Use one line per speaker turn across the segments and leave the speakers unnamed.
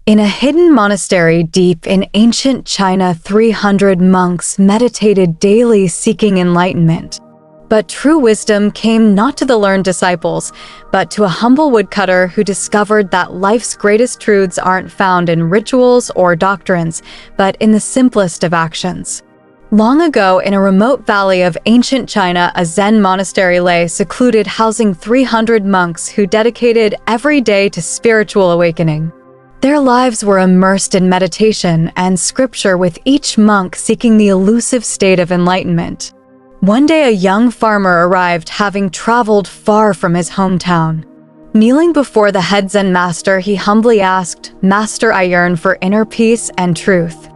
In a hidden monastery deep in ancient China, 300 monks meditated daily seeking enlightenment. But true wisdom came not to the learned disciples, but to a humble woodcutter who discovered that life's greatest truths aren't found in rituals or doctrines, but in the simplest of actions. Long ago, in a remote valley of ancient China, a Zen monastery lay secluded, housing 300 monks who dedicated every day to spiritual awakening. Their lives were immersed in meditation and scripture, with each monk seeking the elusive state of enlightenment. One day, a young farmer arrived, having traveled far from his hometown. Kneeling before the head Zen master, he humbly asked, "Master, I yearn for inner peace and truth.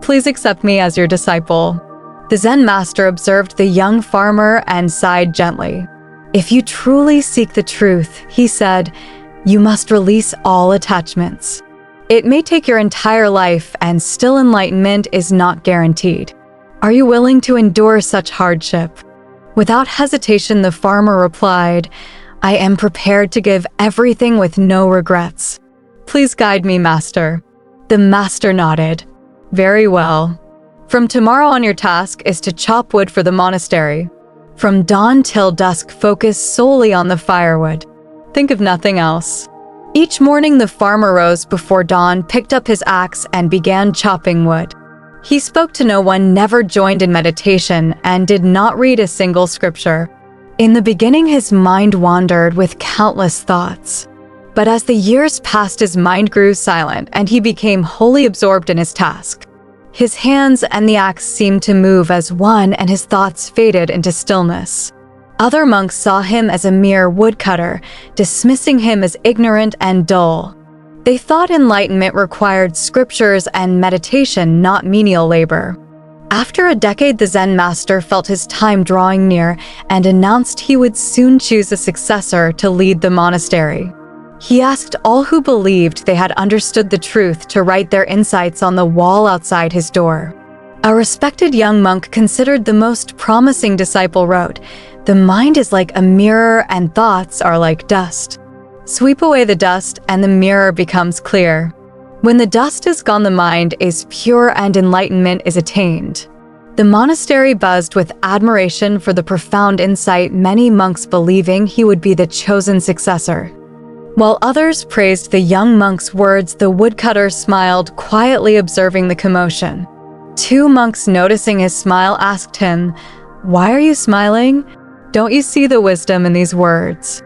Please accept me as your disciple." The Zen master observed the young farmer and sighed gently. "If you truly seek the truth," he said, "you must release all attachments. It may take your entire life, and still enlightenment is not guaranteed. Are you willing to endure such hardship?" Without hesitation, the farmer replied, "I am prepared to give everything with no regrets. Please guide me, master." The master nodded. "Very well. From tomorrow on, your task is to chop wood for the monastery. From dawn till dusk, focus solely on the firewood. Think of nothing else." Each morning, the farmer rose before dawn, picked up his axe, and began chopping wood. He spoke to no one, never joined in meditation, and did not read a single scripture. In the beginning, his mind wandered with countless thoughts. But as the years passed, his mind grew silent, and he became wholly absorbed in his task. His hands and the axe seemed to move as one, and his thoughts faded into stillness. Other monks saw him as a mere woodcutter, dismissing him as ignorant and dull. They thought enlightenment required scriptures and meditation, not menial labor. After a decade, the Zen master felt his time drawing near and announced he would soon choose a successor to lead the monastery. He asked all who believed they had understood the truth to write their insights on the wall outside his door. A respected young monk, considered the most promising disciple, wrote, "The mind is like a mirror and thoughts are like dust. Sweep away the dust and the mirror becomes clear. When the dust is gone, the mind is pure and enlightenment is attained." The monastery buzzed with admiration for the profound insight, many monks believing he would be the chosen successor. While others praised the young monk's words, the woodcutter smiled, quietly observing the commotion. Two monks, noticing his smile, asked him, "Why are you smiling? Don't you see the wisdom in these words?"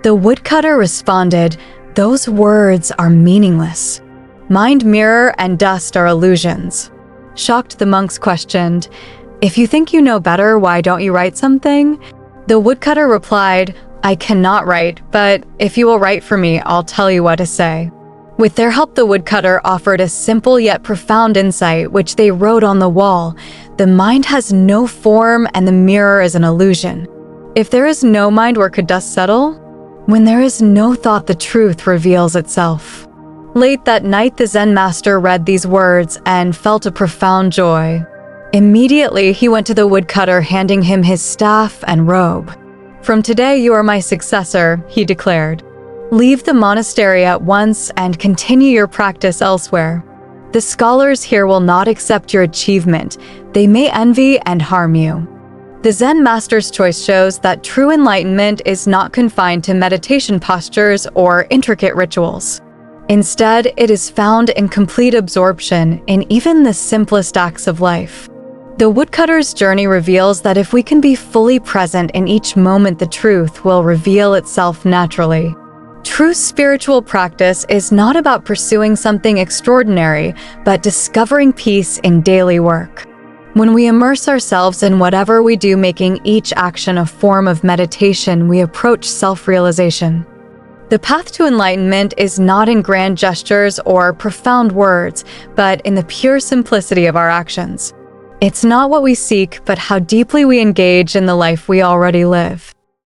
The woodcutter responded, "Those words are meaningless. Mind, mirror, and dust are illusions." Shocked, the monks questioned, "If you think you know better, why don't you write something?" The woodcutter replied, "I cannot write, but if you will write for me, I'll tell you what to say." With their help, the woodcutter offered a simple yet profound insight, which they wrote on the wall. "The mind has no form, and the mirror is an illusion. If there is no mind, where could dust settle? When there is no thought, the truth reveals itself." Late that night, the Zen master read these words and felt a profound joy. Immediately, he went to the woodcutter, handing him his staff and robe. "From today, you are my successor," he declared. "Leave the monastery at once and continue your practice elsewhere. The scholars here will not accept your achievement. They may envy and harm you." The Zen master's choice shows that true enlightenment is not confined to meditation postures or intricate rituals. Instead, it is found in complete absorption in even the simplest acts of life. The woodcutter's journey reveals that if we can be fully present in each moment, the truth will reveal itself naturally. True spiritual practice is not about pursuing something extraordinary, but discovering peace in daily work. When we immerse ourselves in whatever we do, making each action a form of meditation, we approach self-realization. The path to enlightenment is not in grand gestures or profound words, but in the pure simplicity of our actions. It's not what we seek, but how deeply we engage in the life we already live.